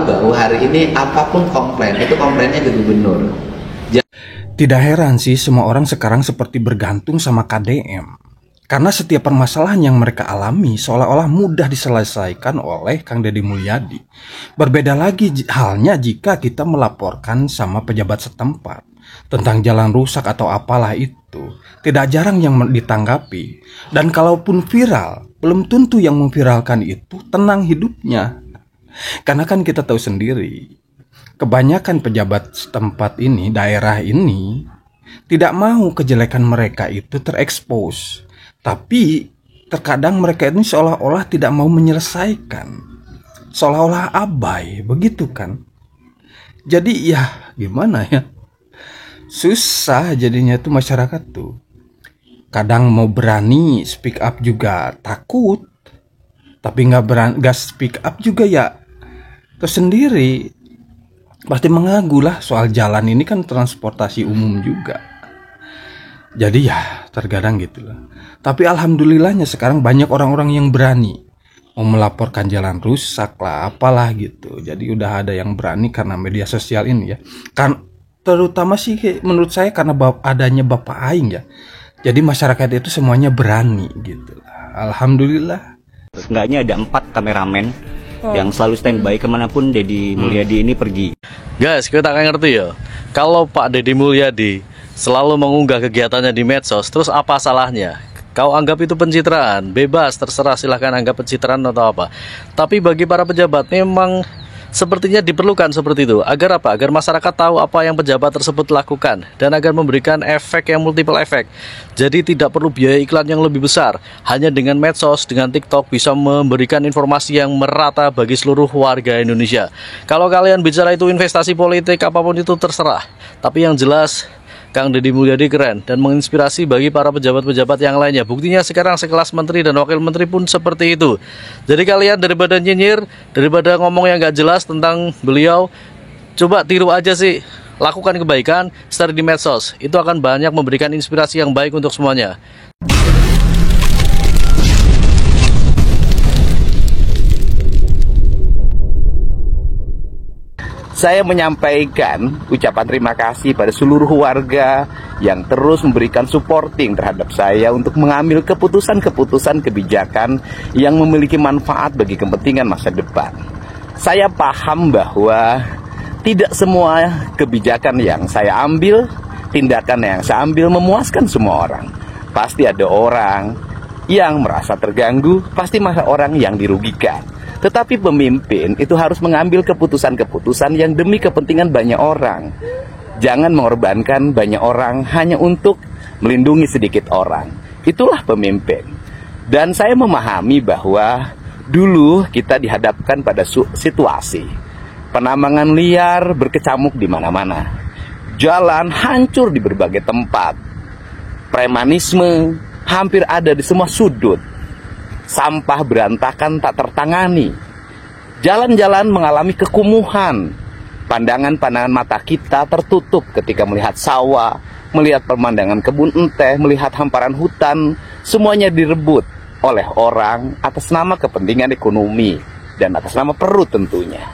bahwa hari ini apapun komplain, itu komplainnya ke gubernur. Tidak heran sih semua orang sekarang seperti bergantung sama KDM. Karena setiap permasalahan yang mereka alami seolah-olah mudah diselesaikan oleh Kang Deddy Mulyadi. Berbeda lagi halnya jika kita melaporkan sama pejabat setempat tentang jalan rusak atau apalah itu. Tidak jarang yang ditanggapi. Dan kalaupun viral, belum tentu yang memviralkan itu tenang hidupnya. Karena kan kita tahu sendiri, kebanyakan pejabat setempat ini, daerah ini, tidak mau kejelekan mereka itu terekspos. Tapi terkadang mereka ini seolah-olah tidak mau menyelesaikan, seolah-olah abai, begitu kan? Jadi ya gimana ya, susah jadinya tuh masyarakat tuh. Kadang mau berani speak up juga takut, tapi nggak speak up juga ya tersendiri. Pasti mengagu lah, soal jalan ini kan transportasi umum juga. Jadi ya terkadang gitulah. Tapi alhamdulillahnya sekarang banyak orang-orang yang berani mau melaporkan jalan rusak lah, apalah gitu. Jadi udah ada yang berani karena media sosial ini ya. Kan terutama sih menurut saya karena adanya Bapak Aing ya. Jadi masyarakat itu semuanya berani gitu. Alhamdulillah. Seenggaknya ada 4 kameramen yang selalu standby kemanapun Deddy Mulyadi ini pergi. Guys, kita kan ngerti ya, kalau Pak Deddy Mulyadi selalu mengunggah kegiatannya di medsos, terus apa salahnya? Kau anggap itu pencitraan, bebas, terserah, silahkan anggap pencitraan atau apa. Tapi bagi para pejabat memang sepertinya diperlukan seperti itu. Agar apa? Agar masyarakat tahu apa yang pejabat tersebut lakukan, dan agar memberikan efek yang multiple efek. Jadi tidak perlu biaya iklan yang lebih besar. Hanya dengan medsos, dengan TikTok bisa memberikan informasi yang merata bagi seluruh warga Indonesia. Kalau kalian bicara itu investasi politik, apapun itu terserah. Tapi yang jelas Kang Deddy Mulyadi keren dan menginspirasi bagi para pejabat-pejabat yang lainnya. Buktinya sekarang sekelas menteri dan wakil menteri pun seperti itu. Jadi kalian daripada nyinyir, daripada ngomong yang gak jelas tentang beliau, coba tiru aja sih. Lakukan kebaikan, share di medsos. Itu akan banyak memberikan inspirasi yang baik untuk semuanya. Saya menyampaikan ucapan terima kasih pada seluruh warga yang terus memberikan supporting terhadap saya untuk mengambil keputusan-keputusan kebijakan yang memiliki manfaat bagi kepentingan masa depan. Saya paham bahwa tidak semua kebijakan yang saya ambil, tindakan yang saya ambil memuaskan semua orang. Pasti ada orang yang merasa terganggu, pasti ada orang yang dirugikan. Tetapi pemimpin itu harus mengambil keputusan-keputusan yang demi kepentingan banyak orang. Jangan mengorbankan banyak orang hanya untuk melindungi sedikit orang. Itulah pemimpin. Dan saya memahami bahwa dulu kita dihadapkan pada situasi penambangan liar berkecamuk di mana-mana. Jalan hancur di berbagai tempat. Premanisme hampir ada di semua sudut. Sampah berantakan tak tertangani. Jalan-jalan mengalami kekumuhan. Pandangan-pandangan mata kita tertutup ketika melihat sawah, melihat pemandangan kebun teh, melihat hamparan hutan. Semuanya direbut oleh orang atas nama kepentingan ekonomi dan atas nama perut tentunya.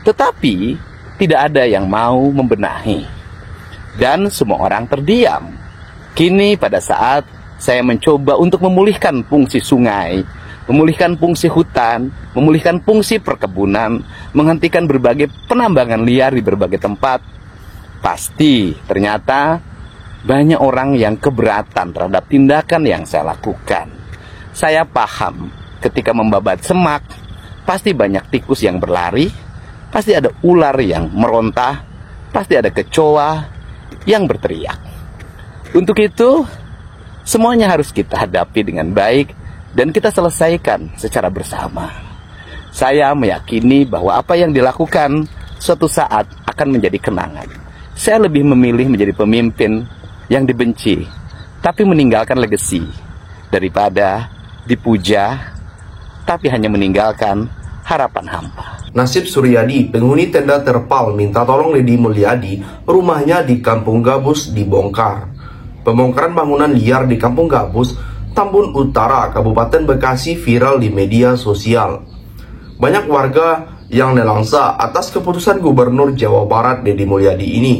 Tetapi tidak ada yang mau membenahi. Dan semua orang terdiam. Kini pada saat saya mencoba untuk memulihkan fungsi sungai, memulihkan fungsi hutan, memulihkan fungsi perkebunan, menghentikan berbagai penambangan liar di berbagai tempat. Pasti ternyata banyak orang yang keberatan terhadap tindakan yang saya lakukan. Saya paham ketika membabat semak, pasti banyak tikus yang berlari, pasti ada ular yang merontah, pasti ada kecoa yang berteriak. Untuk itu, semuanya harus kita hadapi dengan baik dan kita selesaikan secara bersama. Saya meyakini bahwa apa yang dilakukan suatu saat akan menjadi kenangan. Saya lebih memilih menjadi pemimpin yang dibenci, tapi meninggalkan legasi, daripada dipuja, tapi hanya meninggalkan harapan hampa. Nasib Suryadi, penghuni tenda terpal, minta tolong Deddy Mulyadi, rumahnya di Kampung Gabus dibongkar. Pembongkaran bangunan liar di Kampung Gabus, Tambun Utara, Kabupaten Bekasi viral di media sosial. Banyak warga yang nelangsa atas keputusan Gubernur Jawa Barat Deddy Mulyadi ini.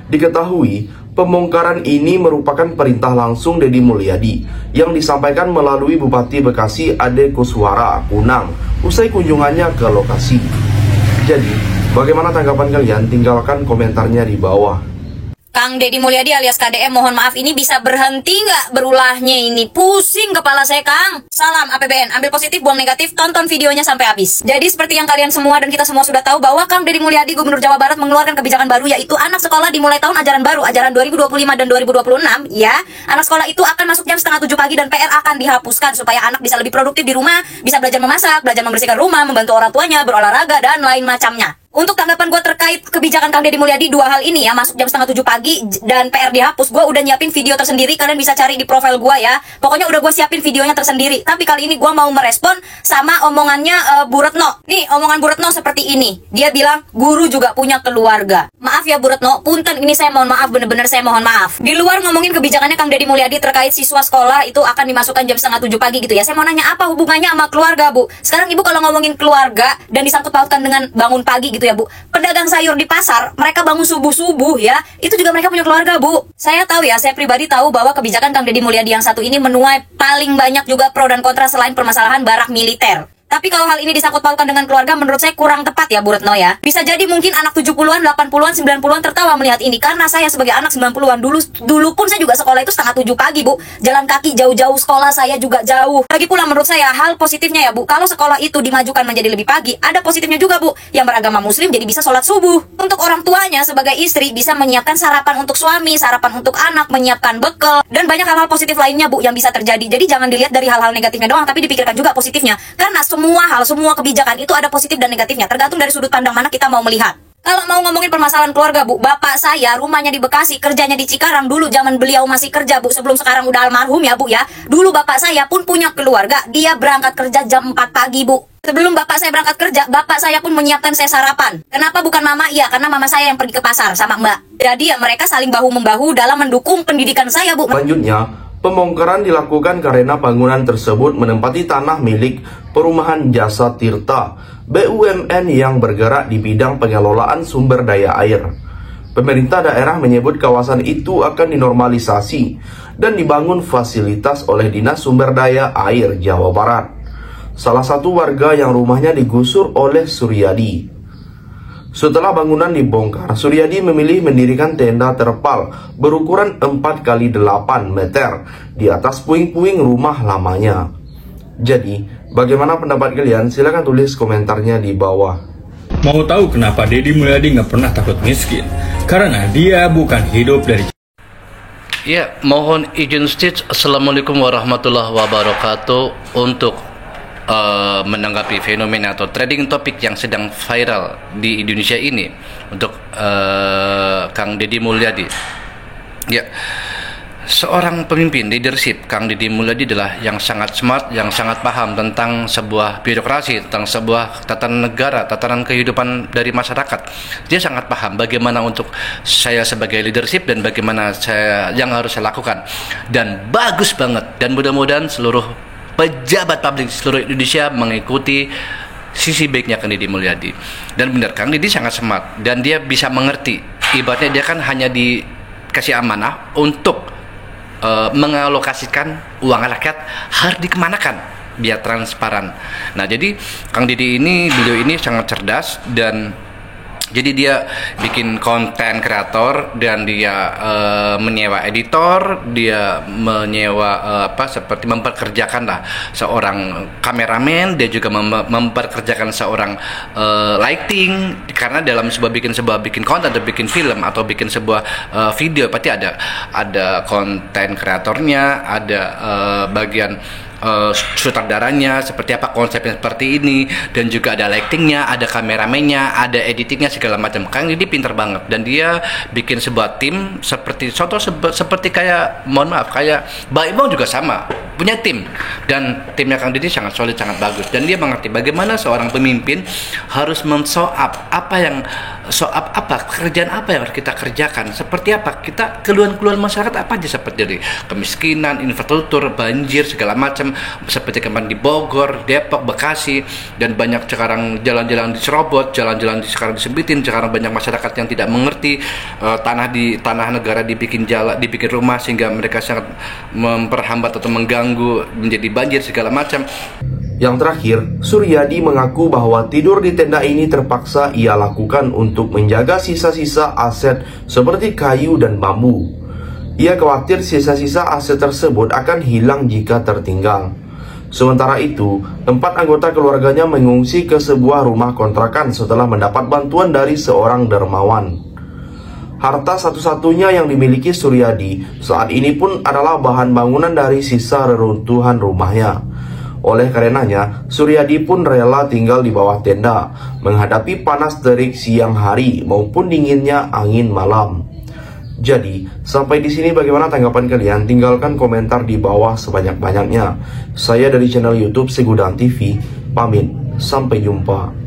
Diketahui, pembongkaran ini merupakan perintah langsung Deddy Mulyadi yang disampaikan melalui Bupati Bekasi Ade Kuswara Kunang usai kunjungannya ke lokasi. Jadi, bagaimana tanggapan kalian? Tinggalkan komentarnya di bawah. Kang Deddy Mulyadi alias KDM, mohon maaf ini bisa berhenti nggak berulahnya ini? Pusing kepala saya, Kang. Salam APBN, ambil positif, buang negatif, tonton videonya sampai habis. Jadi seperti yang kalian semua dan kita semua sudah tahu bahwa Kang Deddy Mulyadi, Gubernur Jawa Barat, mengeluarkan kebijakan baru, yaitu anak sekolah dimulai tahun ajaran baru, ajaran 2025 dan 2026, ya. Anak sekolah itu akan masuk jam 6:30 pagi dan PR akan dihapuskan supaya anak bisa lebih produktif di rumah, bisa belajar memasak, belajar membersihkan rumah, membantu orang tuanya, berolahraga, dan lain macamnya. Untuk tanggapan gue terkait kebijakan Kang Deddy Mulyadi, dua hal ini ya, masuk jam 6:30 pagi dan PR dihapus, gue udah nyiapin video tersendiri, kalian bisa cari di profil gue ya. Pokoknya udah gue siapin videonya tersendiri. Tapi kali ini gue mau merespon sama omongannya Bu Retno. Nih, omongan Bu Retno seperti ini. Dia bilang, guru juga punya keluarga. Maaf ya Bu Retno, punten ini saya mohon maaf, bener-bener saya mohon maaf. Di luar ngomongin kebijakannya Kang Deddy Mulyadi terkait siswa sekolah itu akan dimasukkan jam 6:30 pagi gitu ya. Saya mau nanya apa hubungannya sama keluarga, Bu? Sekarang Ibu kalau ngomongin keluarga dan disangkut pautkan dengan bangun pagi gitu ya, Bu. Pedagang sayur di pasar, mereka bangun subuh-subuh ya, itu juga mereka punya keluarga, Bu. Saya tahu ya, saya pribadi tahu bahwa kebijakan Kang Deddy Mulyadi yang satu ini menuai paling banyak juga pro dan kontra selain permasalahan barak militer. Tapi kalau hal ini disangkut pautkan dengan keluarga, menurut saya kurang tepat ya Bu Retno ya. Bisa jadi mungkin anak 70-an, 80-an, 90-an tertawa melihat ini. Karena saya sebagai anak 90-an, dulu pun saya juga sekolah itu 6:30 pagi, Bu. Jalan kaki jauh-jauh, sekolah saya juga jauh. Lagi pula menurut saya, hal positifnya ya Bu, kalau sekolah itu dimajukan menjadi lebih pagi, ada positifnya juga Bu. Yang beragama muslim jadi bisa sholat subuh. Untuk orang tuanya sebagai istri bisa menyiapkan sarapan untuk suami, sarapan untuk anak, menyiapkan bekal, dan banyak hal-hal positif lainnya Bu yang bisa terjadi. Jadi jangan dilihat dari hal-hal negatifnya doang, tapi dipikirkan juga positifnya. Karena semua kebijakan itu ada positif dan negatifnya, tergantung dari sudut pandang mana kita mau melihat. Kalau mau ngomongin permasalahan keluarga Bu, bapak saya rumahnya di Bekasi, kerjanya di Cikarang. Dulu zaman beliau masih kerja Bu, sebelum sekarang udah almarhum ya Bu ya. Dulu bapak saya pun punya keluarga, dia berangkat kerja jam 4 pagi Bu. Sebelum bapak saya berangkat kerja, bapak saya pun menyiapkan saya sarapan. Kenapa bukan mama? Iya, karena mama saya yang pergi ke pasar sama mbak. Jadi ya mereka saling bahu-membahu dalam mendukung pendidikan saya Bu. Selanjutnya, pembongkaran dilakukan karena bangunan tersebut menempati tanah milik Perumahan Jasa Tirta, BUMN yang bergerak di bidang pengelolaan sumber daya air. Pemerintah daerah menyebut kawasan itu akan dinormalisasi dan dibangun fasilitas oleh Dinas Sumber Daya Air Jawa Barat. Salah satu warga yang rumahnya digusur oleh Suryadi. Setelah bangunan dibongkar, Suryadi memilih mendirikan tenda terpal berukuran 4x8 meter di atas puing-puing rumah lamanya. Jadi, bagaimana pendapat kalian? Silahkan tulis komentarnya di bawah. Mau tahu kenapa Deddy Mulyadi nggak pernah takut miskin? Karena dia bukan hidup dari... Ya, mohon izin stage. Assalamualaikum warahmatullahi wabarakatuh. Untuk menanggapi fenomena atau trending topik yang sedang viral di Indonesia ini untuk Kang Deddy Mulyadi. Ya, seorang pemimpin leadership Kang Deddy Mulyadi adalah yang sangat smart, yang sangat paham tentang sebuah birokrasi, tentang sebuah tatanan negara, tatanan kehidupan dari masyarakat. Dia sangat paham bagaimana untuk saya sebagai leadership dan bagaimana yang harus saya lakukan. Dan bagus banget, dan mudah-mudahan seluruh pejabat publik seluruh Indonesia mengikuti sisi baiknya Kang Deddy Mulyadi. Dan benar, Kang Deddy sangat smart dan dia bisa mengerti. Ibaratnya dia kan hanya dikasih amanah untuk mengalokasikan uang rakyat harus dikemanakan biar transparan. Nah, jadi Kang Deddy beliau ini sangat cerdas dan jadi dia bikin konten kreator dan dia menyewa editor, dia menyewa seperti memperkerjakan lah seorang kameramen, dia juga memperkerjakan seorang lighting, karena dalam bikin konten atau bikin film atau bikin sebuah video pasti ada konten kreatornya, ada bagian sutradaranya seperti apa konsepnya seperti ini, dan juga ada lightingnya, ada kameramennya, ada editingnya segala macam. Kang Deddy pinter banget dan dia bikin sebuah tim seperti contoh seperti kayak mohon maaf kayak Mbak Imong juga sama. punya tim, dan timnya Kang Deddy sangat solid, sangat bagus, dan dia mengerti bagaimana seorang pemimpin harus mensoap pekerjaan apa yang harus kita kerjakan, seperti apa kita keluhan-keluhan masyarakat apa aja, seperti dari kemiskinan, infrastruktur, banjir segala macam, seperti kemarin di Bogor, Depok, Bekasi, dan banyak sekarang jalan-jalan diserobot, jalan-jalan sekarang disempitin, sekarang banyak masyarakat yang tidak mengerti tanah negara dibikin rumah sehingga mereka sangat memperhambat atau mengganggu, menjadi banjir segala macam. Yang terakhir, Suryadi mengaku bahwa tidur di tenda ini terpaksa ia lakukan untuk menjaga sisa-sisa aset seperti kayu dan bambu. Ia khawatir sisa-sisa aset tersebut akan hilang jika tertinggal. Sementara itu, 4 anggota keluarganya mengungsi ke sebuah rumah kontrakan setelah mendapat bantuan dari seorang dermawan. Harta satu-satunya yang dimiliki Suryadi saat ini pun adalah bahan bangunan dari sisa reruntuhan rumahnya. Oleh karenanya, Suryadi pun rela tinggal di bawah tenda, menghadapi panas terik siang hari maupun dinginnya angin malam. Jadi, sampai di sini bagaimana tanggapan kalian? Tinggalkan komentar di bawah sebanyak-banyaknya. Saya dari channel YouTube Segudan TV, pamit. Sampai jumpa.